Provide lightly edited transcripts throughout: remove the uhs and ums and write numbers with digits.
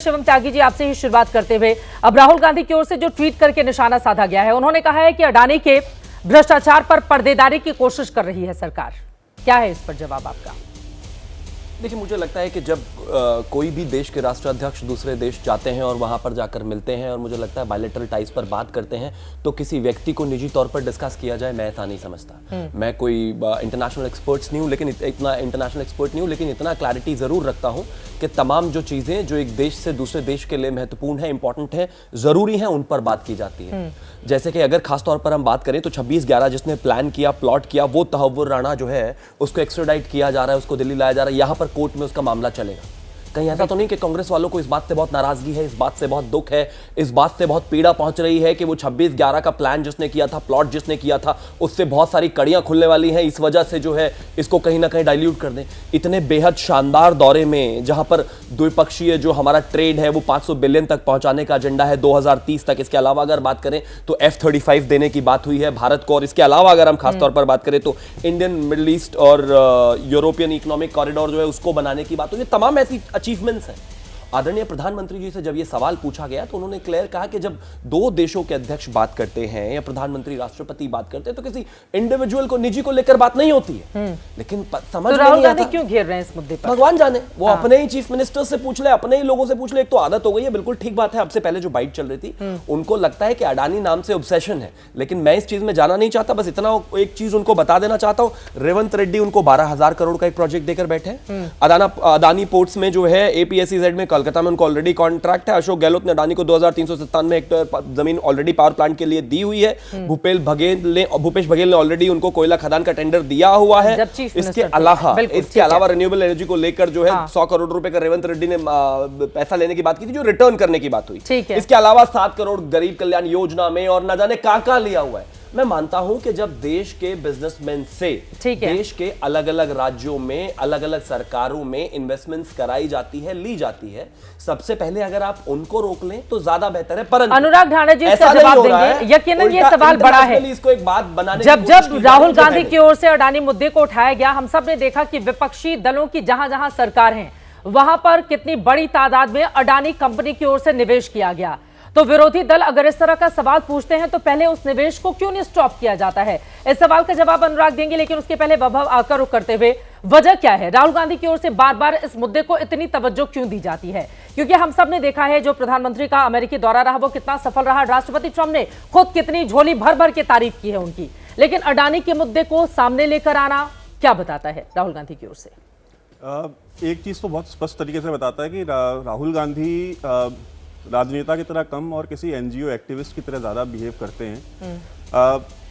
शिवम त्यागी जी, आपसे ही शुरुआत करते हुए अब राहुल गांधी की ओर से जो ट्वीट करके निशाना साधा गया है, उन्होंने कहा है कि अडानी के भ्रष्टाचार पर पर्देदारी की कोशिश कर रही है सरकार। क्या है इस पर जवाब आपका? देखिए, मुझे लगता है कि जब कोई भी देश के राष्ट्राध्यक्ष दूसरे देश जाते हैं और वहां पर जाकर मिलते हैं और मुझे लगता है बायलैटरल टाइज पर बात करते हैं, तो किसी व्यक्ति को निजी तौर पर डिस्कस किया जाए, मैं ऐसा नहीं समझता। मैं कोई इंटरनेशनल एक्सपर्ट्स नहीं हूं, लेकिन इतना इंटरनेशनल एक्सपर्ट नहीं हूं, लेकिन इतना क्लैरिटी जरूर रखता हूं कि तमाम जो चीजें जो एक देश से दूसरे देश के लिए महत्वपूर्ण है, इंपॉर्टेंट है, जरूरी है, उन पर बात की जाती है। जैसे कि अगर खासतौर पर हम बात करें तो 26/11 जिसने प्लान किया, प्लॉट किया, वो तहव्वुर राणा जो है उसको एक्स्ट्राडाइट किया जा रहा है, उसको दिल्ली लाया जा रहा है, यहां पर कोर्ट में उसका मामला चलेगा। कहीं ऐसा तो नहीं कि कांग्रेस वालों को इस बात से बहुत नाराजगी है, इस बात से बहुत दुख है, इस बात से बहुत पीड़ा पहुंच रही है कि वो 26/11 का प्लान जिसने किया था, प्लॉट जिसने किया था, उससे बहुत सारी कड़ियां खुलने वाली हैं, इस वजह से जो है इसको कहीं ना कहीं डाइल्यूट कर दें। इतने बेहद शानदार दौरे में जहां पर द्विपक्षीय जो हमारा ट्रेड है वो 500 बिलियन तक पहुंचाने का एजेंडा है 2030 तक। इसके अलावा अगर बात करें तो F-35 देने की बात हुई है भारत को, और इसके अलावा अगर हम खासतौर पर बात करें तो इंडियन मिडिल ईस्ट और यूरोपियन इकोनॉमिक कॉरिडोर जो है उसको बनाने की बात हुई। तमाम ऐसी अचीवमेंट्स हैं। आदरणीय प्रधानमंत्री जी से जब ये सवाल पूछा गया तो उन्होंने क्लियर कहा कि जब दो देशों के अध्यक्ष बात करते हैं या प्रधानमंत्री राष्ट्रपति बात करते हैं तो किसी इंडिविजुअल को, निजी को लेकर बात नहीं होती है। लेकिन समझ तो राहुल गांधी क्यों घेर रहे हैं इस मुद्दे पर? भगवान जाने, वो अपने ही चीफ मिनिस्टर से पूछ ले, अपने ही लोगों से पूछ ले। एक तो आदत हो गई है, बिल्कुल ठीक बात है। अब से पहले जो बाइट चल रही थी, उनको लगता है कि अडानी नाम से ऑब्सेशन है, लेकिन मैं इस चीज में जाना नहीं चाहता। बस इतना एक चीज उनको बता देना चाहता हूं, रेवंत रेड्डी उनको 12,000 करोड़ का एक प्रोजेक्ट देकर बैठे हैं। अडानी पोर्ट्स में जो है APSEZ में कोलकाता में उनको ऑलरेडी कॉन्ट्रैक्ट है। अशोक गहलोत ने अडानी को 2397 हेक्टेयर जमीन ऑलरेडी पावर प्लांट के लिए दी हुई है। भूपेश बघेल ने ऑलरेडी उनको कोयला खदान का टेंडर दिया हुआ है। इसके अलावा रिन्यूएबल एनर्जी को लेकर जो है 100 करोड़ रुपए का रेवंत रेड्डी ने पैसा लेने की बात की थी, जो रिटर्न करने की बात हुई। इसके अलावा 7 करोड़ गरीब कल्याण योजना में और न जाने कहां लिया हुआ है। मैं मानता हूं कि जब देश के बिजनेसमैन से देश के अलग अलग राज्यों में, अलग अलग सरकारों में इन्वेस्टमेंट्स कराई जाती है, ली जाती है, सबसे पहले अगर आप उनको रोक लें तो ज्यादा बेहतर है। परंतु अनुराग ढाणा जी इसका जवाब देंगे। यकीनन ये सवाल बड़ा है। इसको एक बात बनाने जब राहुल गांधी की ओर से अडानी मुद्दे को उठाया गया, हम सब ने देखा कि विपक्षी दलों की जहां जहां सरकार है वहां पर कितनी बड़ी तादाद में अडानी कंपनी की ओर से निवेश किया गया। तो विरोधी दल अगर इस तरह का सवाल पूछते हैं तो पहले उस निवेश को क्यों नहीं स्टॉप किया जाता है? इस सवाल का जवाब अनुराग देंगे, लेकिन उसके पहले वैभव आकर रुख करते हुए, वजह क्या है राहुल गांधी की ओर से बार बार इस मुद्दे को इतनी तवज्जो क्यों दी जाती है? क्योंकि हम सब ने देखा है जो प्रधानमंत्री का अमेरिकी दौरा रहा वो कितना सफल रहा। राष्ट्रपति ट्रंप ने खुद कितनी झोली भर भर के तारीफ की है उनकी, लेकिन अडानी के मुद्दे को सामने लेकर आना क्या बताता है राहुल गांधी की ओर से? एक चीज तो बहुत स्पष्ट तरीके से बताता है कि राहुल गांधी राजनेता की तरह कम और किसी NGO एक्टिविस्ट की तरह ज़्यादा बिहेव करते हैं।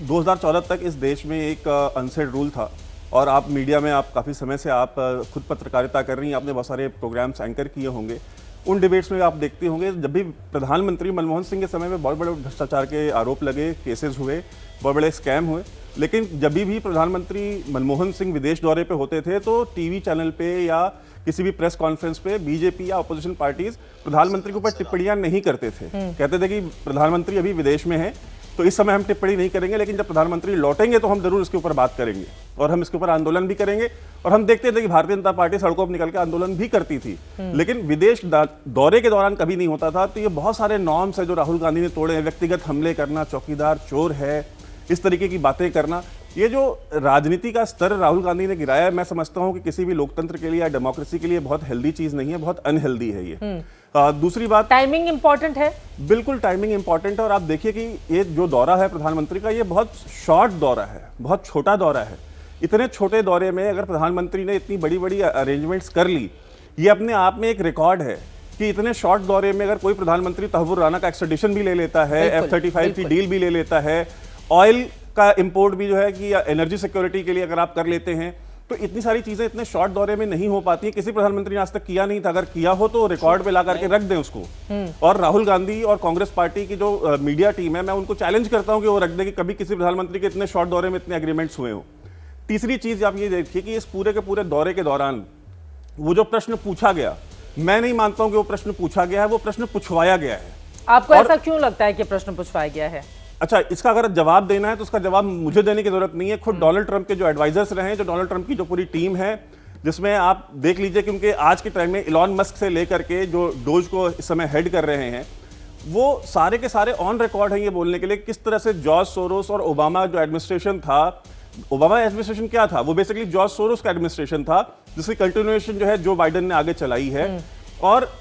2014 तक इस देश में एक अनसेड रूल था, और आप मीडिया में आप काफ़ी समय से आप खुद पत्रकारिता कर रही हैं, आपने बहुत सारे प्रोग्राम्स एंकर किए होंगे। उन डिबेट्स में आप देखते होंगे जब भी प्रधानमंत्री मनमोहन सिंह के समय में बहुत बड़े भ्रष्टाचार के आरोप लगे, केसेस हुए, बहुत बड़े स्कैम हुए, लेकिन जब भी प्रधानमंत्री मनमोहन सिंह विदेश दौरे पे होते थे तो टीवी चैनल पे या किसी भी प्रेस कॉन्फ्रेंस पे बीजेपी या अपोजिशन पार्टीज प्रधानमंत्री के ऊपर टिप्पणियां नहीं करते थे। कहते थे कि प्रधानमंत्री अभी विदेश में है तो इस समय हम टिप्पणी नहीं करेंगे, लेकिन जब प्रधानमंत्री लौटेंगे तो हम जरूर इसके ऊपर बात करेंगे और हम इसके ऊपर आंदोलन भी करेंगे। और हम देखते थे कि भारतीय जनता पार्टी सड़कों पर निकल के आंदोलन भी करती थी, लेकिन विदेश दौरे के दौरान कभी नहीं होता था। तो ये बहुत सारे नॉर्म्स है जो राहुल गांधी ने तोड़े हैं। व्यक्तिगत हमले करना, चौकीदार चोर है, इस तरीके की बातें करना, ये जो राजनीति का स्तर राहुल गांधी ने गिराया है, मैं समझता हूं कि किसी भी लोकतंत्र के लिए या डेमोक्रेसी के लिए बहुत हेल्दी चीज नहीं है, बहुत अनहेल्दी है ये। दूसरी बात, टाइमिंग इंपॉर्टेंट है। बिल्कुल टाइमिंग इंपॉर्टेंट है। और आप देखिए कि ये जो दौरा है प्रधानमंत्री का, ये बहुत शॉर्ट दौरा है, बहुत छोटा दौरा है। इतने छोटे दौरे में अगर प्रधानमंत्री ने इतनी बड़ी बड़ी अरेंजमेंट्स कर ली, ये अपने आप में एक रिकॉर्ड है कि इतने शॉर्ट दौरे में अगर कोई प्रधानमंत्री तहव्वुर राणा का एक्सट्रेडिशन भी ले लेता है, F-35 की डील भी ले लेता है, ऑयल का इंपोर्ट भी जो है कि एनर्जी सिक्योरिटी के लिए अगर आप कर लेते हैं, तो इतनी सारी चीजें इतने शॉर्ट दौरे में नहीं हो पाती है। किसी प्रधानमंत्री ने आज तक किया नहीं था। अगर किया हो तो रिकॉर्ड पे ला करके रख दें उसको। और राहुल गांधी और कांग्रेस पार्टी की जो मीडिया टीम है, मैं उनको चैलेंज करता हूं कि वो रख दें कि कभी किसी प्रधानमंत्री के इतने शॉर्ट दौरे में इतने एग्रीमेंट्स हुए हो। तीसरी चीज आप ये देखिए कि इस पूरे के पूरे दौरे के दौरान वो जो प्रश्न पूछा गया, मैं नहीं मानता हूं कि वो प्रश्न पूछा गया है, वो प्रश्न पूछवाया गया है। आपको ऐसा क्यों लगता है कि प्रश्न पूछवाया गया है? अच्छा, इसका अगर जवाब देना है तो उसका जवाब मुझे देने की जरूरत नहीं है। खुद डोनाल्ड ट्रंप के जो एडवाइजर्स रहे हैं, जो डोनाल्ड ट्रंप की जो पूरी टीम है, जिसमें आप देख लीजिए, क्योंकि आज के टाइम में इलॉन मस्क से लेकर के जो डोज को इस समय हेड कर रहे हैं, वो सारे के सारे ऑन रिकॉर्ड हैं ये बोलने के लिए किस तरह से जॉर्ज सोरोस और ओबामा जो एडमिनिस्ट्रेशन था, ओबामा एडमिनिस्ट्रेशन क्या था, वो बेसिकली जॉर्ज सोरोस का एडमिनिस्ट्रेशन था, जिसकी कंटिन्यूएशन जो है जो बाइडेन ने आगे चलाई है। और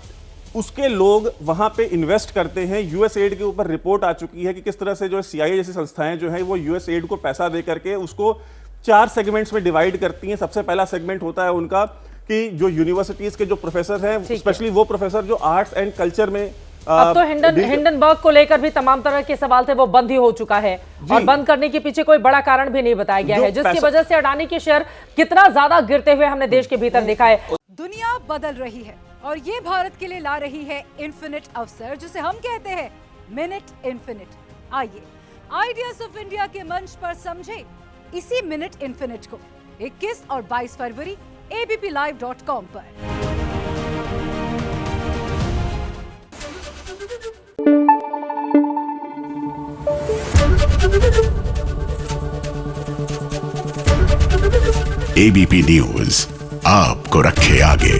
उसके लोग वहां पे इन्वेस्ट करते हैं। यूएस एड के ऊपर रिपोर्ट आ चुकी है कि किस तरह से जो सीआईए जैसी संस्थाएं जो हैं वो यूएस एड को पैसा दे करके उसको 4 सेगमेंट्स में डिवाइड करती हैं। सबसे पहला सेगमेंट होता है उनका कि जो यूनिवर्सिटीज के जो प्रोफेसर हैं, स्पेशली वो प्रोफेसर जो आर्ट्स एंड कल्चर में अब तो हिंडनबर्ग को लेकर भी तमाम तरह के सवाल थे, वो बंद ही हो चुका है और बंद करने के पीछे कोई बड़ा कारण भी नहीं बताया गया है, जिसकी वजह से अडानी के शेयर कितना ज्यादा गिरते हुए हमने देश के भीतर देखा है। दुनिया बदल रही है और ये भारत के लिए ला रही है इन्फिनिट अवसर, जिसे हम कहते हैं मिनट इन्फिनिट। आइए आइडियाज ऑफ इंडिया के मंच पर समझे इसी मिनट इन्फिनिट को 21 और 22 फरवरी abplive.com पर। एबीपी न्यूज आपको रखे आगे।